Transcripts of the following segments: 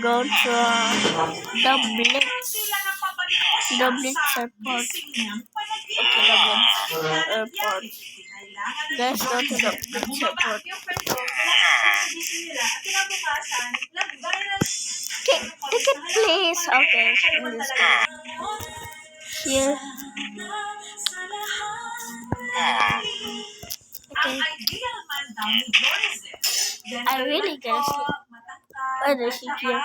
go to the Blitz Airport. Okay, the Blitz Airport. Let's go to the Blitz Airport. Ticket please. Okay, in this case. Here. Okay. I really guess where is she here?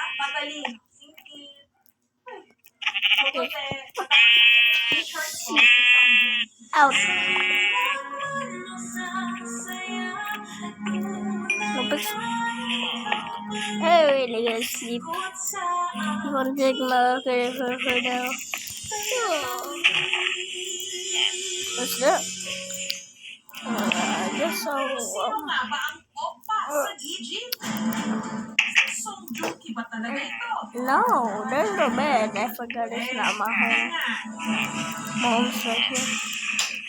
Okay. Out. I really gonna sleep. You wanna take my career for now? What's that? I guess so. No, there's no bed. I forgot it's not my home. Mom's right here.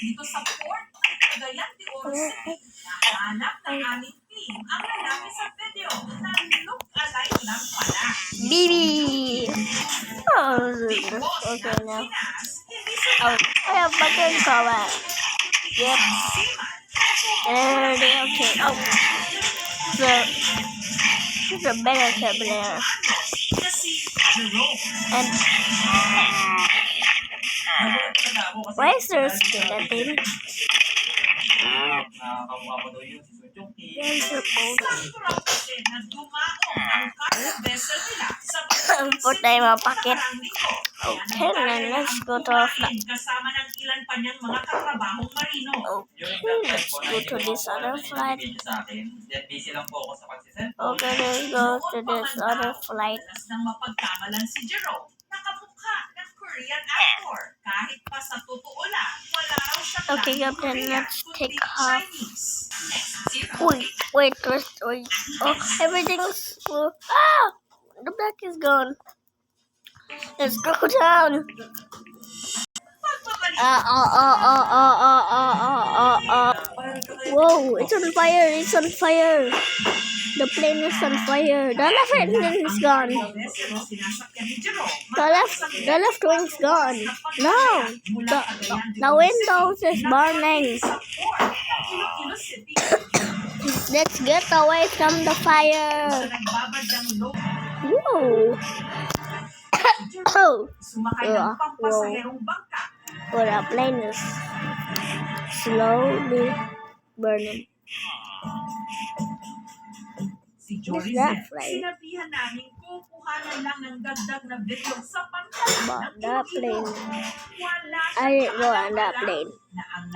Dito sa port ng Cagayan de Oro, hanap ng aming team ang lalaki sa video na look-alike lang pala. Bibi! Oh, okay now. Oh, I have button cover. Yep. Okay. Oh. So, there's a better tab there. And why is there a skeleton? There's a boat. Put them in my pocket. Okay, then let's go to our flight. Okay, let's go to this other flight. Okay, let's go to this other flight. Okay, Captain, let's take off. Wait. Oh, everything's full. Ah! The back is gone. Let's go down. Whoa, it's on fire. The plane is on fire. The left engine is gone. The left wing's gone. No, the windows is burning. Let's get away from the fire. Whoa. Whoa. Well, the plane is slowly burning. What's that plane? But that plane, I didn't go on that plane.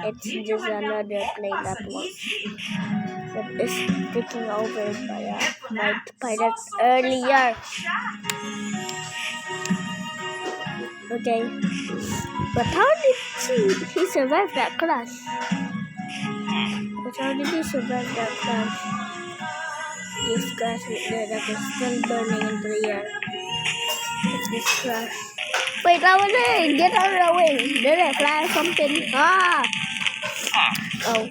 It's just another plane that is taking over by pilot earlier. Okay, but how did he survive that crash? This crash that is still burning into the air. It's this crash. Wait, get out of the way. Did I fly something? Ah! Oh.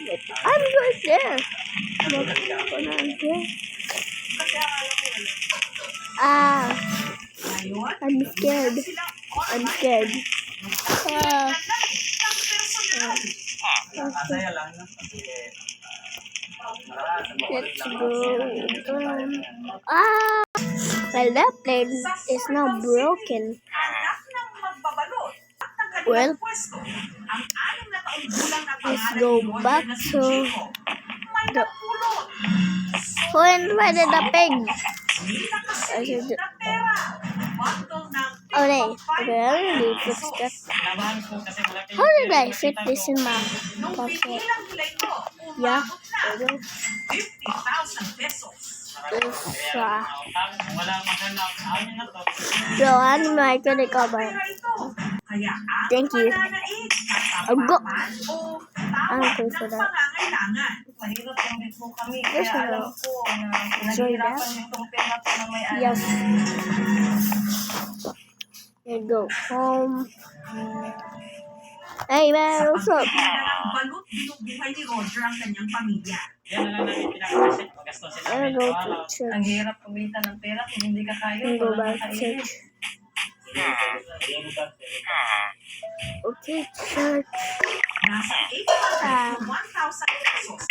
Wait, I'm right there. Ah. I'm scared. Let's go. Well, that plane is now broken. Well, let's go back to the who invited the pig? Okay, I already fixed that. How did I fit this in my pocket? Yeah, I do. So, I'm going to cover. Thank you. I'll go. I'm going for that. Yes, no. Enjoy that. Yes. And go home. Hey man, what's up? I'll go to church. Ang hirap kumita ng pera kung hindi ka kaya. And go Wala back kang to kainin. church. Okay, church. Nasa 800 to 1,000 pesos